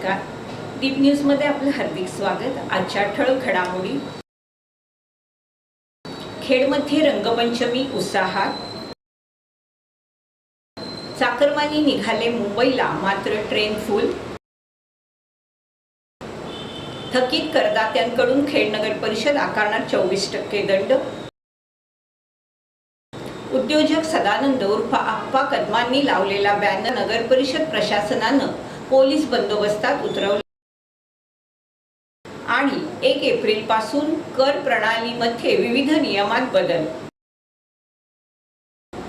नमस्कार. दीप न्यूजमध्ये आपलं हार्दिक स्वागत. आजच्या ठळक घडामोडी. खेडमध्ये रंगपंचमी उत्साहात. चाकरमानी निघाले मुंबईला, मात्र ट्रेन फुल. थकीत करदात्यांकडून खेड नगर परिषद आकारणार 24% दंड. उद्योजक सदानंद उर्फ आप्पा कदमांनी लावलेला बॅनर नगर परिषद प्रशासनानं पोलीस बंदोबस्तात उतरवला. आणि 1 एप्रिल पासून कर प्रणालीमध्ये विविध नियमात बदल.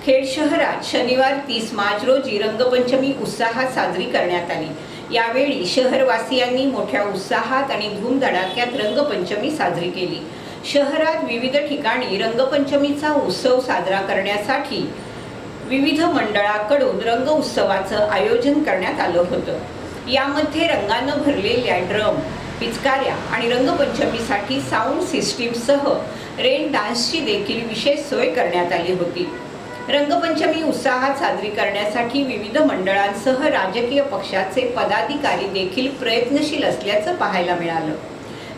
खेड शहरात शनिवार 30 मार्च रोजी रंगपंचमी उत्साहात साजरी करण्यात आली. यावेळी शहरवासियांनी मोठ्या उत्साहात आणि धूमधडाक्यात रंगपंचमी साजरी केली. शहरात विविध ठिकाणी रंगपंचमीचा उत्सव साजरा करण्यासाठी विविध मंडळाकडून रंग उत्सवाचं आयोजन करण्यात आलं होतं. यामध्ये रंगानं भरलेल्या ड्रम, पिचकाऱ्या आणि रंगपंचमीसाठी साऊंड सिस्टीमसह रेन डान्सची देखील विशेष सोय करण्यात आली होती. रंगपंचमी उत्साहात साजरी करण्यासाठी विविध मंडळांसह राजकीय पक्षाचे पदाधिकारी देखील प्रयत्नशील असल्याचं पाहायला मिळालं.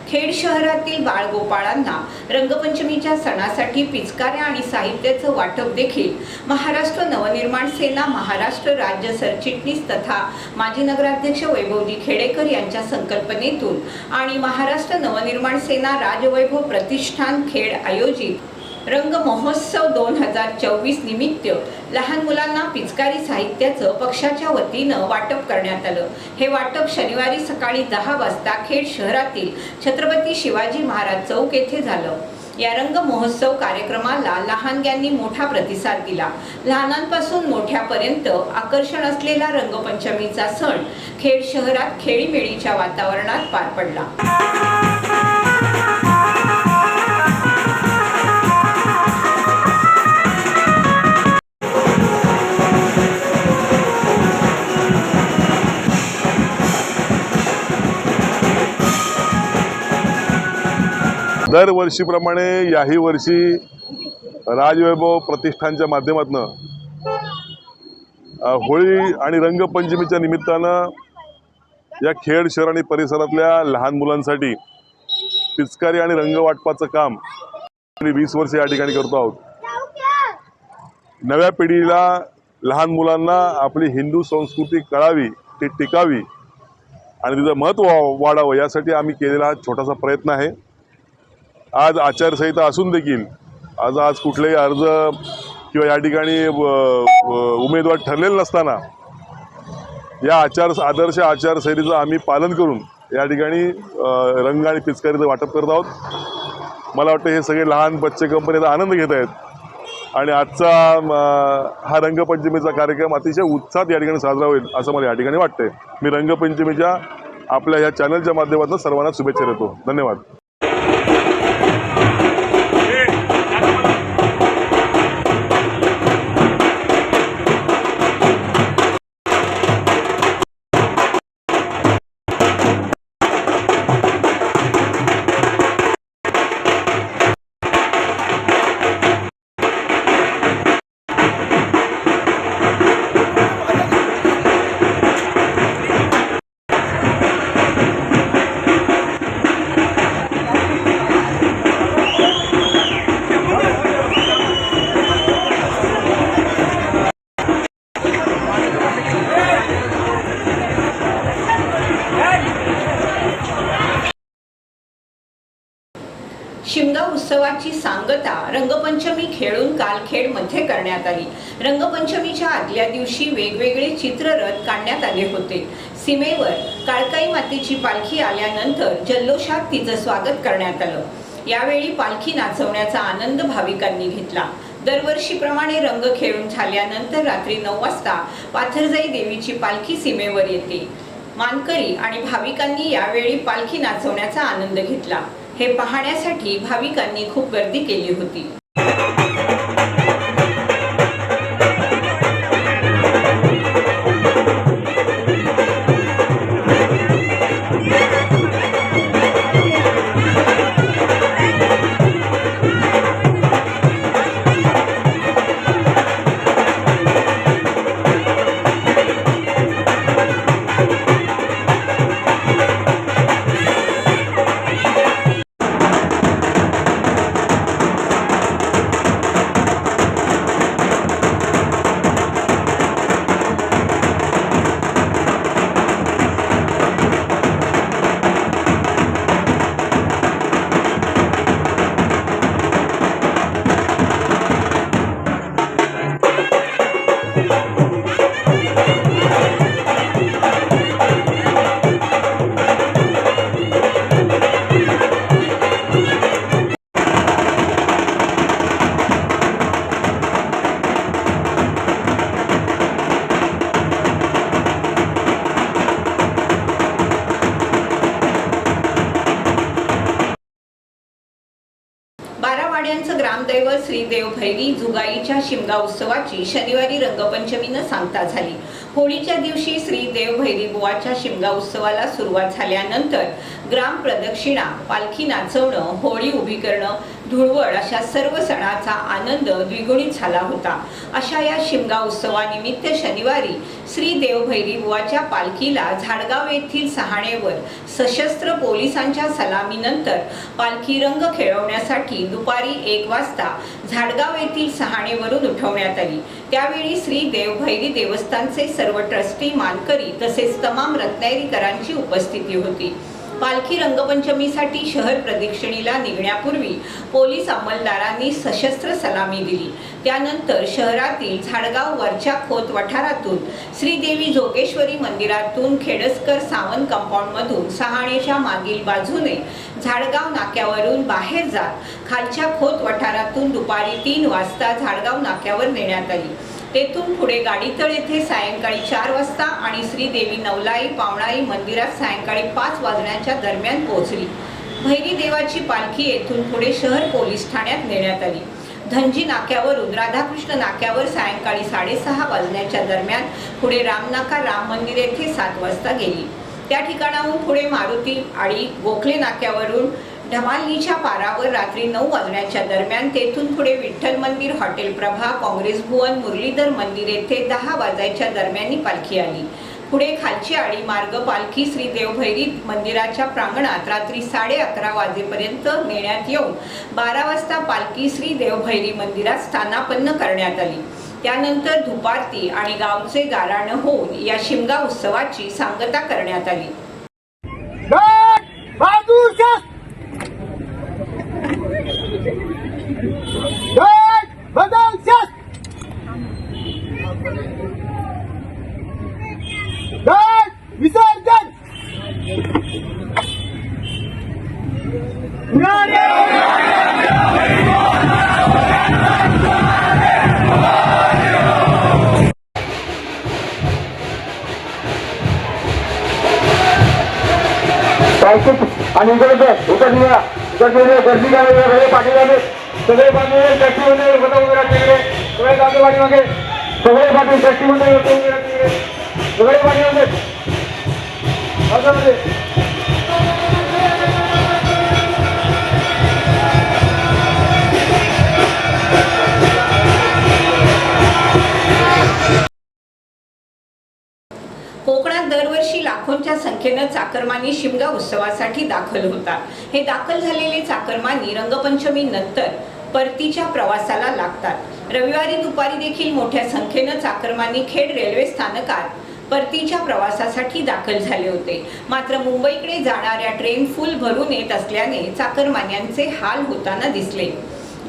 खेड शहरातील बाळगोपाळांना रंगपंचमीच्या सणासाठी पिचकाऱ्या आणि साहित्याचं वाटप देखील महाराष्ट्र नवनिर्माण सेना महाराष्ट्र राज्य सरचिटणीस तथा माजी नगराध्यक्ष वैभवजी खेडेकर यांच्या संकल्पनेतून आणि महाराष्ट्र नवनिर्माण सेना राजवैभव प्रतिष्ठान खेड आयोजित रंग महोत्सव 2024 निमित्त लहान मुलांना पिचकारी साहित्याचं पक्षाच्या वतीनं वाटप करण्यात आलं. हे वाटप शनिवारी सकाळी 10 वाजता खेड शहरातील छत्रपती शिवाजी महाराज चौक येथे झालं. या रंग महोत्सव कार्यक्रमाला लहानग्यांनी मोठा प्रतिसाद दिला. लहानांपासून मोठ्यापर्यंत आकर्षण असलेला रंगपंचमीचा सण खेड शहरात खेळीमेळीच्या वातावरणात पार पडला. दरवर्षीप्रमाणे याही वर्षी राजवैभव प्रतिष्ठानच्या माध्यमातून होळी आणि रंगपंचमीच्या निमित्तानं या खेड शहर आणि परिसरातल्या लहान मुलांसाठी पिचकारी आणि रंग वाटपाचं काम 20 वर्षे या ठिकाणी करतो आहोत. नव्या पिढीला, लहान मुलांना आपली हिंदू संस्कृती कळावी, ती टिकावी आणि तिचं महत्त्व वाढावं यासाठी आम्ही केलेला हा छोटासा प्रयत्न आहे. आज आचारसंहिता असून देखील आज कुठलेही अर्ज किंवा या ठिकाणी उमेदवार ठरलेले नसताना या आदर्श आचारसंहितेचं आम्ही पालन करून या ठिकाणी रंग आणि पिचकारीचं वाटप करत आहोत. मला वाटतं हे सगळे लहान बच्चे कंपनीचा आनंद घेत आहेत आणि आजचा हा रंगपंचमीचा कार्यक्रम अतिशय उत्साहात या ठिकाणी साजरा होईल असं मला या ठिकाणी वाटतंय. मी रंगपंचमीच्या आपल्या ह्या चॅनलच्या माध्यमातून सर्वांना शुभेच्छा देतो. धन्यवाद. शिमगा उत्सवाची सांगता रंगपंचमी खेळून काल खेडमध्ये करण्यात आली. रंगपंचमीच्या आदल्या दिवशी वेगवेगळे चित्ररथ काढण्यात आले होते. सीमेवर काळकाई मातेची पालखी आल्यानंतर जल्लोषात तिचं स्वागत करण्यात आलं. यावेळी पालखी नाचवण्याचा आनंद भाविकांनी घेतला. दरवर्षीप्रमाणे रंग खेळून झाल्यानंतर रात्री 9 वाजता पाथरजाई देवीची पालखी सीमेवर येते. मानकरी आणि भाविकांनी यावेळी पालखी नाचवण्याचा आनंद घेतला. हे पाहण्यासाठी भाविकांनी खूप गर्दी केली होती. शिवरायांचं ग्रामदैवत श्री देवभैरी जुगाईच्या शिमगा उत्सवाची शनिवारी रंगपंचमीनं सांगता झाली। होळीच्या दिवशी श्री देवभैरी बुवाच्या शिमगा उत्सवाला सुरुवात झाल्यानंतर ग्राम प्रदक्षिणा, पालखी नाचवणं, होळी उभी करणं, धुळवड अशा सर्व सणाचा आनंद द्विगुणित झाला होता। अशा या शिमगा उत्सवानिमित्त शनिवारी श्री देवभैरी बुवाच्या पालखीला झाडगाव येथील सहाणेवर सशस्त्र पोलिसांच्या सलामीनंतर पालखी रंग खेळवण्यासाठी दुपारी 1 वाजता झाडगाव येथील सहाणेवरून उठवण्यात आली। त्यावेळी श्री देवभैरी देवस्थानचे सर्व ट्रस्टी, मानकरी तसेच तमाम रत्नागिरीकरांची उपस्थिती होती। पालखी रंगपंचमीसाठी शहर प्रदक्षिणेला निघण्यापूर्वी पोलीस अंमलदारांनी सशस्त्र सलामी दिली। त्यानंतर शहरातील झाडगाव वरच्या खोत वठारातून श्रीदेवी जोगेश्वरी मंदिरातून खेडसकर सावंत कंपाऊंडमधून सहाणेच्या मागील बाजूने झाडगाव नाक्यावरून बाहेर जात खालच्या खोत वठारातून दुपारी 3 वाजता झाडगाव नाक्यावर नेण्यात आली। तेथून पुढे गाडीतळ येथे सायंकाळी 4 वाजता आणि श्रीदेवी नवलाई पावणाई मंदिरात सायंकाळी 5 वाजण्याच्या दरम्यान पोहोचली। भैरी देवाची पालखी येथून पुढे शहर पोलीस ठाण्यात नेण्यात आली। धनजी नाक्यावरून राधाकृष्ण नाक्यावर सायंकाळी 6:30 वाजण्याच्या दरम्यान पुढे रामनाका राम मंदिर येथे 7 वाजता गेली। त्या ठिकाणाहून पुढे मारुती आडी गोखले नाक्यावरून ढमालनीच्या पारावर रात्री 9 वाजण्याच्या दरम्यान, तेथून पुढे विठ्ठल मंदिर, हॉटेल प्रभा, काँग्रेस भुवन, मुरलीधर मंदिर येथे 10 वाजायच्या दरम्यान पालखी आली। पुढे खालची आडी मार्ग पालखी श्री देवभैरी मंदिराच्या प्रांगणात रात्री 11:30 वाजेपर्यंत नेण्यात येऊन 12 वाजता पालखी श्री देवभैरी मंदिरात स्थानापन्न करण्यात आली। त्यानंतर धुपारती आणि गावचे गाराणं होऊन या शिमगा उत्सवाची सांगता करण्यात आली। विसर्जन आणि गर्दी झाले पाठी झाले सगळे बांधले टॅक्सी मंडळ होता उभे राहते सगळे गांधी पाठी मागे सगळे पाठी टॅक्सी मंडळ होते उभे राहते सगळे पाठी मागे कोकणात दरवर्षी लाखोंच्या संख्येने चाकरमानी शिमगा उत्सवासाठी दाखल होतात। हे दाखल झालेले चाकरमानी रंगपंचमी नंतर परतीच्या प्रवासाला लागतात। रविवारी दुपारी देखील मोठ्या संख्येने चाकरमानी खेड रेल्वे स्थानकात परतीच्या प्रवासासाठी दाखल झाले होते। मात्र मुंबईकडे जाणाऱ्या ट्रेन फुल भरून येत असल्याने चाकरमान्यांचे हाल होताना दिसले।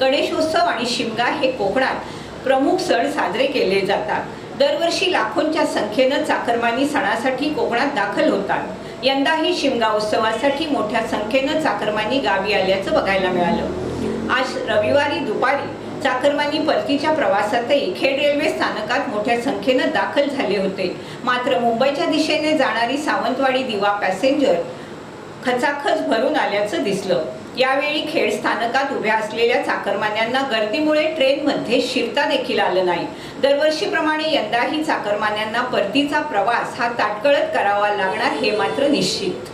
गणेशोत्सव आणि शिमगा हे कोकणात प्रमुख सण साजरे केले जातात। दरवर्षी लाखोंच्या संख्येने चाकरमानी सणासाठी कोकणात दाखल होतात। यंदाही शिमगा उत्सवासाठी मोठ्या संख्येने चाकरमानी गावी आल्याचं बघायला मिळालं। आज रविवारी दुपारी चाकरमानी परतीच्या प्रवासातही खेड रेल्वे स्थानकात मोठ्या संख्येने दाखल झाले होते। मात्र मुंबईच्या दिशेने जाणारी सावंतवाडी दिवा पॅसेंजर खचाखच भरून आल्याचं दिसलं। यावेळी खेड स्थानकात उभ्या असलेल्या चाकरमान्यांना गर्दीमुळे ट्रेनमध्ये शिरता देखील आलं नाही। दरवर्षीप्रमाणे यंदाही चाकरमान्यांना परतीचा प्रवास हा ताटकळत करावा लागणार हे मात्र निश्चित।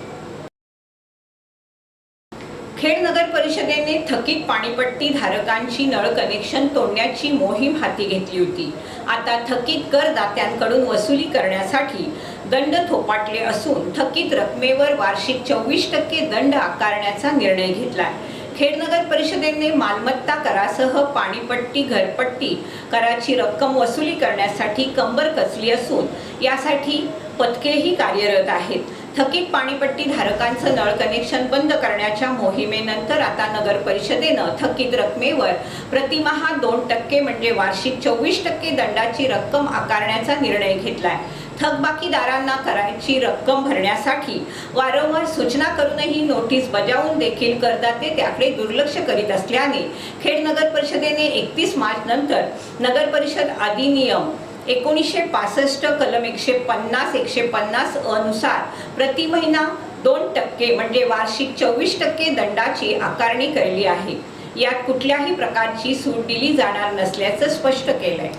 खेड नगर परिषदेने थकीत पाणीपट्टी धारकांची नळ कनेक्शन तोडण्याची मोहीम हाती घेतली होती। आता थकीत करदात्यांकडून वसुली करण्यासाठी दंड थोपाटले असून थकीत रकमेवर वार्षिक 24% दंड आकारण्याचा निर्णय घेतलाय। खेड नगर परिषदेने मालमत्ता करासह पाणीपट्टी, घरपट्टी कराची रक्कम वसुली करण्यासाठी कंबर कसली असून यासाठी पथकेही कार्यरत आहेत। थकीत पाणीपट्टी धारकांचं नळ कनेक्शन बंद करण्याच्या मोहिमेनंतर आता नगर परिषदेनं थकीत रकमेवर प्रतिमाहा 2% म्हणजे वार्षिक 24% दंडाची रक्कम आकारण्याचा निर्णय घेतलाय। थकबाकीदारांना कराची रक्कम भरण्यासाठी वारंवार सूचना करूनही नोटीस बजावून देखील करदाते त्याकडे दुर्लक्ष करीत असल्याने खेड नगर परिषदेने 31 मार्च नंतर नगर परिषद अधिनियम 1965 कलम 150 अनुसार प्रति महिना 2% म्हणजे वार्षिक 24% दंडाची आकारणी केली आहे। यात कुठल्याही प्रकारची सूट दिली जाणार नसल्याचं स्पष्ट केलंय।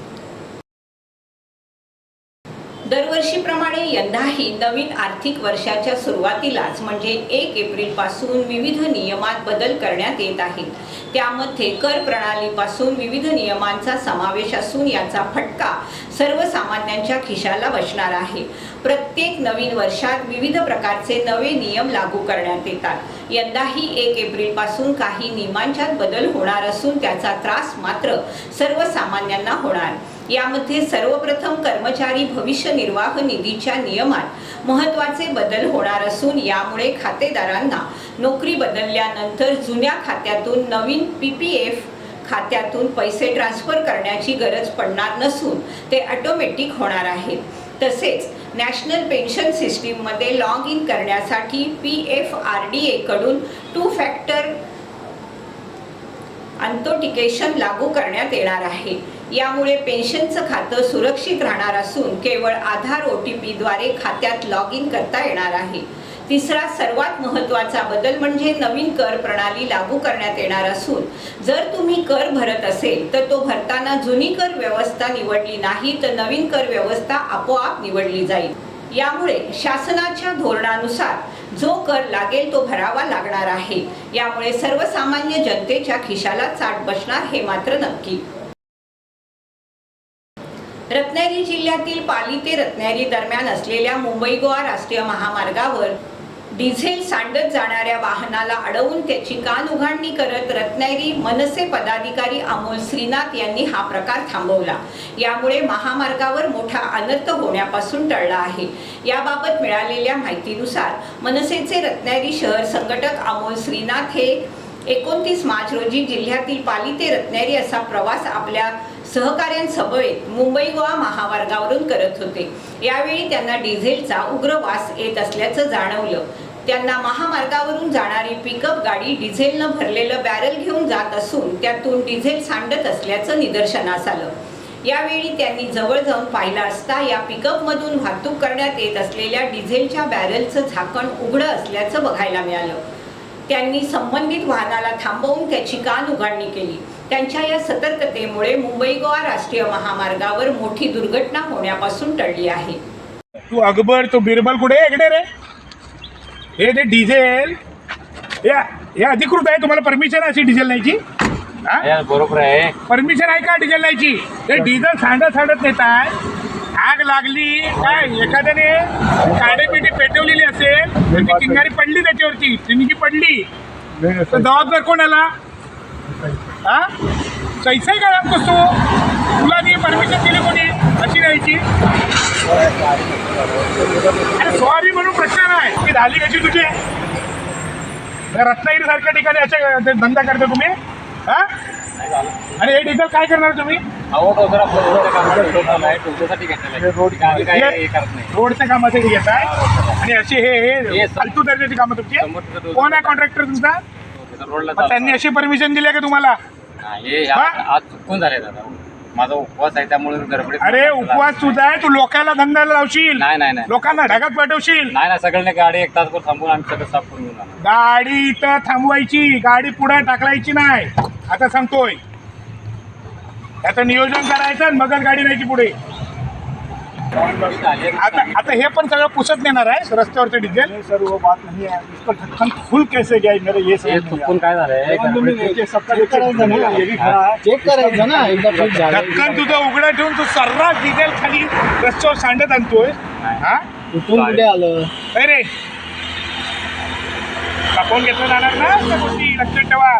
दरवर्षीप्रमाणे यंदाही नवीन आर्थिक वर्षाच्या सुरुवातीलाच म्हणजे 1 एप्रिलपासून विविध नियमात बदल करण्यात येत आहेत। त्यामध्ये कर प्रणालीपासून विविध नियमांचा समावेश असून याचा फटका सर्वसामान्यांच्या खिशाला बसणार आहे। प्रत्येक नवीन वर्षात विविध प्रकारचे नवे नियम लागू करण्यात येतात। यंदाही 1 एप्रिलपासून काही नियमांच्यात बदल होणार असून त्याचा त्रास मात्र सर्वसामान्यांना होणार। यामध्ये सर्वप्रथम कर्मचारी भविष्य निर्वाह निधीच्या नियमात महत्त्वाचे बदल होणार असून यामुळे खातेदारांना नोकरी बदलल्यानंतर जुन्या खात्यातून नवीन PPF खात्यातून पैसे ट्रान्सफर करण्याची गरज पडणार नसून ते ऑटोमॅटिक होणार आहेत। तसेच नॅशनल पेन्शन सिस्टीममध्ये लॉग इन करण्यासाठी PFRDA कडून 2 फॅक्टर ऑथेंटिकेशन लागू करण्यात येणार आहे। यामुळे पेन्शनचं खातं सुरक्षित राहणार असून केवळ आधार OTP द्वारे खात्यात लॉग इन करता येणार आहे। तिसरा सर्वात महत्त्वाचा बदल म्हणजे नवीन कर प्रणाली लागू करण्यात येणार असून जर तुम्ही कर भरत असेल तर तो भरताना जुनी कर व्यवस्था निवडली नाही तर नवीन कर व्यवस्था आपोआप निवडली जाईल। यामुळे शासनाच्या धोरणानुसार जो कर लागेल तो भरावा लागणार आहे। यामुळे सर्वसामान्य जनतेच्या खिशाला चाट बसणार हे मात्र नक्की। रत्नागिरी जिल्ह्यातील पाली ते रत्नागिरी दरम्यान असलेल्या मुंबई गोवा राष्ट्रीय महामार्गावर डिझेल सांडत जाणाऱ्या वाहनाला अडवून त्याची कान उघाडणी करत रत्नागिरी मनसे पदाधिकारी अमोल श्रीनाथ यांनी हा प्रकार थांबवला। यामुळे महामार्गावर मोठा अनर्थ होण्यापासून टळला आहे। याबाबत मिळालेल्या माहितीनुसार मनसेचे रत्नागिरी शहर संघटक अमोल श्रीनाथ हे 29 मार्च रोजी जिल्ह्यातील पाली ते रत्नागिरी असा प्रवास आपल्या सहकाऱ्यांसमवेत मुंबई गोवा महामार्गावरून करत होते। यावेळी त्यांना डिझेलचा उग्र वास येत असल्याचं जाणवलं। त्यांना महामार्गावरून जाणारी पिकअप गाडी डिझेलनं भरलेलं बॅरल घेऊन जात असून त्यातून डिझेल सांडत असल्याचं निदर्शनास आलं। यावेळी त्यांनी जवळ जाऊन पाहिलं असता या पिकअपमधून वाहतूक करण्यात येत असलेल्या डिझेलच्या बॅरलचं झाकण उघडं असल्याचं बघायला मिळालं। त्यांनी संबंधित वाहनाला थांबवून त्याची कान उघडणी केली। त्यांच्या या सतर्कतेमुळे मुंबई गोवा राष्ट्रीय महामार्गावर मोठी दुर्घटना होण्यापासून टळली आहे। तू अकबर तो बिरबल कुठे आहे? इकडे रे, हे ते डिझेल हे अधिकृत आहे? तुम्हाला परमिशन अशी डिझेल न्यायची? बरोबर आहे, परमिशन आहे का डिझेल न्यायची? ते डिझेल सांडत नेत आहे। आग लागली काय एखाद्याने काडेपिटी पेटवलेली असेल तर ती चिंगारी पडली त्याच्यावरची चिंगी पडली तर जबाबदार कोणाला? हा कैसा काय करतो? तुला ती परमिशन दिली कोणी अशी द्यायची? अरे सॉरी म्हणून प्रश्न नाही की झाली कशी तुझी? रत्नागिरी सारख्या ठिकाणी असे धंदा करता तुम्ही? हा आणि हे डिझेल काय करणार तुम्ही? रोडच्या कामासाठी घेत आहे आणि अशी हे फालतू दर्जाची कामं तुमची? कोण आहे कॉन्ट्रॅक्टर तुमचा? त्यांनी अशी परमिशन दिली आहे का तुम्हाला? आज चुकून झाले दादा, माझा उपवास आहे त्यामुळे गडबडीत. अरे उपवास तुझा आहे, तू लोकांना धंद्याला लावशील, नाही लोकांना ढगात पाठवशील. नाही सगळ्यांनी गाडी 1 तास थांबून आम्ही सगळं साफ करून घेऊन जाणार. गाडी इथं थांबवायची, गाडी पुढे टाकलायची नाही आता सांगतोय. याचं नियोजन करायचं आणि मगच गाडी न्यायची पुढे. आता हे पण सगळं पुसत नेणार आहे रस्त्यावरचं डिझेल? सर वो बात नहीं है, इसका ढक्कन खुल कैसे गया मेरे ये चुकून काय झालंय? चेक करायचं ना एकदा ढक्कन तुझं उघडं ठेवून तू सर्रास डिझेल खाली रस्त्यावर सांडत आणतोय. हा कुठून कुठे आलं? अरे कापून घेतलं जाणार ना त्या गोष्टी लक्षात ठेवा.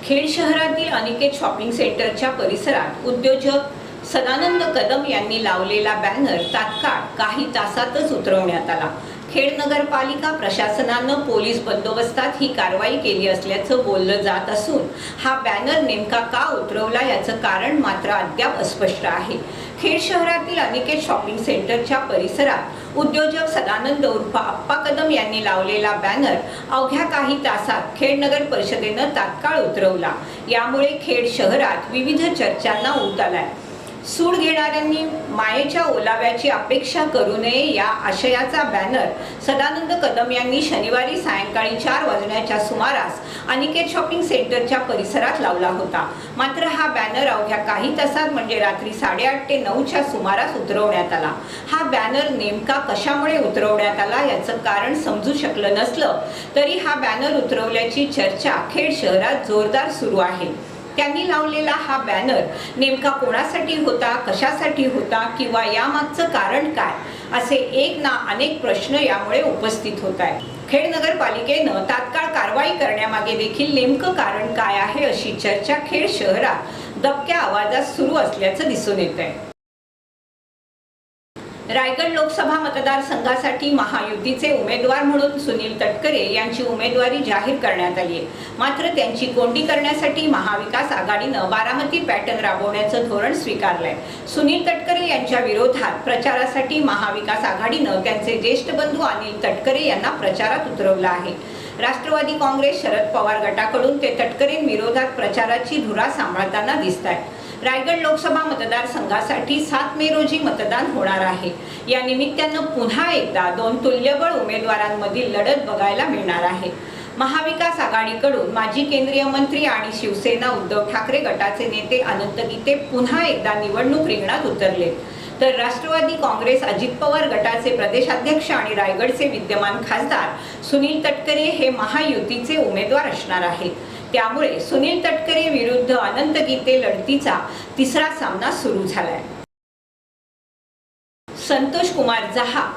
खेड शहरातील अनिकेत शॉपिंग सेंटरच्या परिसरात उद्योजक सदानंद कदम यांनी लावलेला बॅनर तात्काळ काही तासातच उतरवण्यात आला. खेड नगरपालिका प्रशासनानं पोलीस बंदोबस्तात ही कारवाई केली असल्याचं बोललं जात असून हा बॅनर नेमका का उतरवला याचं कारण मात्र अद्याप अस्पष्ट आहे. खेड शहरातील अनिकेत शॉपिंग सेंटरच्या परिसरात उद्योजक सदानंद उर्फ आप्पा कदम यांनी लावलेला बॅनर अवघ्या काही तासात खेड नगर परिषदेनं तात्काळ उतरवला. यामुळे खेड शहरात विविध चर्चांना ऊत आलाय. सूड घेणाऱ्यांनी मायेच्या ओलाव्याची अपेक्षा करू नये या आशयाचा बॅनर सदानंद कदम यांनी शनिवारी सायंकाळी 4 वाजण्याच्या सुमारास अनिकेत शॉपिंग सेंटरच्या परिसरात लावला होता. मात्र हा बॅनर अवघ्या काही तासात म्हणजे रात्री 8:30 ते 9च्या सुमारास उतरवण्यात आला. हा बॅनर नेमका कशामुळे उतरवण्यात आला याचं कारण समजू शकलं नसलं तरी हा बॅनर उतरवल्याची चर्चा खेड शहरात जोरदार सुरू आहे. त्यांनी लावलेला हा बॅनर नेमका कोणासाठी होता, कशासाठी होता किंवा यामागचं कारण काय असे एक ना अनेक प्रश्न यामुळे उपस्थित होत आहेत. खेड नगरपालिकेनं तात्काळ कारवाई करण्यामागे देखील नेमकं कारण काय आहे अशी चर्चा खेड शहरात दबक्या आवाजात सुरू असल्याचं दिसून येत आहे. रायगड लोकसभा मतदारसंघासाठी महायुतीचे उमेदवार म्हणून सुनील तटकरे यांची उमेदवारी जाहीर करण्यात आली आहे. मात्र त्यांची कोंडी करण्यासाठी महाविकास आघाडीनं बारामती पॅटर्न राबवण्याचं धोरण स्वीकारलंय. सुनील तटकरे यांच्या विरोधात प्रचारासाठी महाविकास आघाडीनं त्यांचे ज्येष्ठ बंधू अनिल तटकरे यांना प्रचारात उतरवलं आहे. राष्ट्रवादी काँग्रेस शरद पवार गटाकडून ते तटकरेंविरोधात प्रचाराची धुरा सांभाळताना दिसत आहेत. रायगड लोकसभा मतदारसंघासाठी 7 मे रोजी मतदान होणार आहे. या निमित्तानं पुन्हा एकदा 2 तुल्यबळ उमेदवारांमधील लढत बघायला मिळणार आहे. महाविकास आघाडीकडून माजी केंद्रीय मंत्री आणि शिवसेना उद्धव ठाकरे गटाचे नेते अनंत गीते पुन्हा एकदा निवडणूक रिंगणात उतरले, तर राष्ट्रवादी काँग्रेस अजित पवार गटाचे प्रदेशाध्यक्ष आणि रायगडचे विद्यमान खासदार सुनील तटकरे हे महायुतीचे उमेदवार असणार आहेत. त्यामुळे सुनील तटकरे विरुद्ध अनंत गीते लढतीचा तिसरा सामना सुरू झालाय. संतोष कुमार झा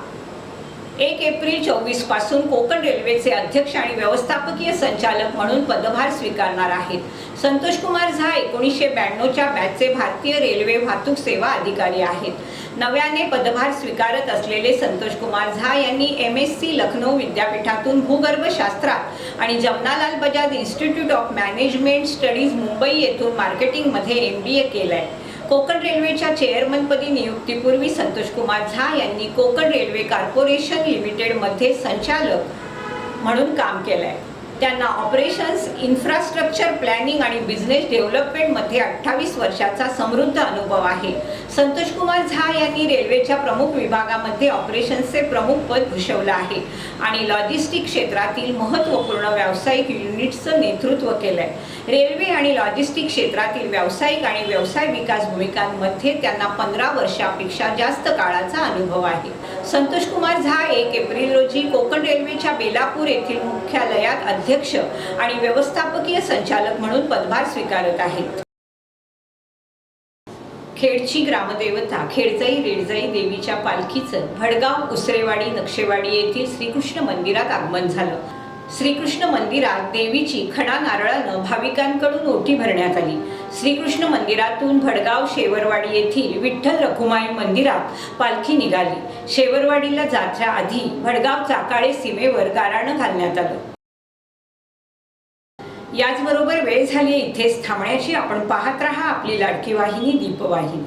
1 एप्रिल 24 पासून कोकण रेल्वेचे अध्यक्ष आणि व्यवस्थापकीय संचालक म्हणून पदभार स्वीकारणार आहेत. संतोष कुमार झा 1992च्या बॅचचे भारतीय रेल्वे वाहतूक सेवा अधिकारी आहेत. नव्याने पदभार स्वीकारत असलेले संतोष कुमार झा यांनी MSc लखनौ विद्यापीठातून भूगर्भशास्त्रात आणि Jamnalal Bajaj institute of management studies Mumbai येथून मार्केटिंगमध्ये MBA केलंय. कोकण रेल्वेच्या चेअरमनपदी नियुक्तीपूर्वी संतोष कुमार झा यांनी कोकण रेल्वे कॉर्पोरेशन लिमिटेडमध्ये संचालक म्हणून काम केलंय. त्यांना ऑपरेशन्स, इन्फ्रास्ट्रक्चर प्लॅनिंग आणि बिझनेस डेव्हलपमेंटमध्ये 28 वर्षाचा समृद्ध अनुभव आहे. संतोष कुमार झा यांनी रेल्वेच्या प्रमुख विभागामध्ये ऑपरेशन्सचे प्रमुख पद भूषवलं आहे आणि लॉजिस्टिक क्षेत्रातील महत्त्वपूर्ण व्यावसायिक युनिट्सचं नेतृत्व केलंय. रेल्वे आणि लॉजिस्टिक क्षेत्रातील व्यावसायिक आणि व्यवसाय विकास भूमिकांमध्ये त्यांना 15 वर्षापेक्षा जास्त काळाचा अनुभव आहे. संतोष कुमार झा 1 एप्रिल रोजी कोकण रेल्वेच्या बेलापूर येथील मुख्यालयात अध्यक्ष आणि व्यवस्थापकीय संचालक म्हणून पदभार स्वीकारत आहेत. खेडची ग्रामदेवता खेडजाई रेडजाई देवीच्या पालखीचं भडगाव, उसरेवाडी, नक्षेवाडी येथील श्रीकृष्ण मंदिरात आगमन झालं. श्रीकृष्ण मंदिरात देवीची खडा नारळानं भाविकांकडून ओटी भरण्यात आली. श्रीकृष्ण मंदिरातून भडगाव शेवरवाडी येथील विठ्ठल रखुमाई मंदिरात पालखी निघाली. शेवरवाडीला जायच्या आधी भडगाव चाकाळे सीमेवर गाराणं घालण्यात आलं. याचबरोबर वेळ झाली इथेच थांबण्याची. आपण पाहत रहा आपली लाडकी वाहिनी दीपवाहिनी.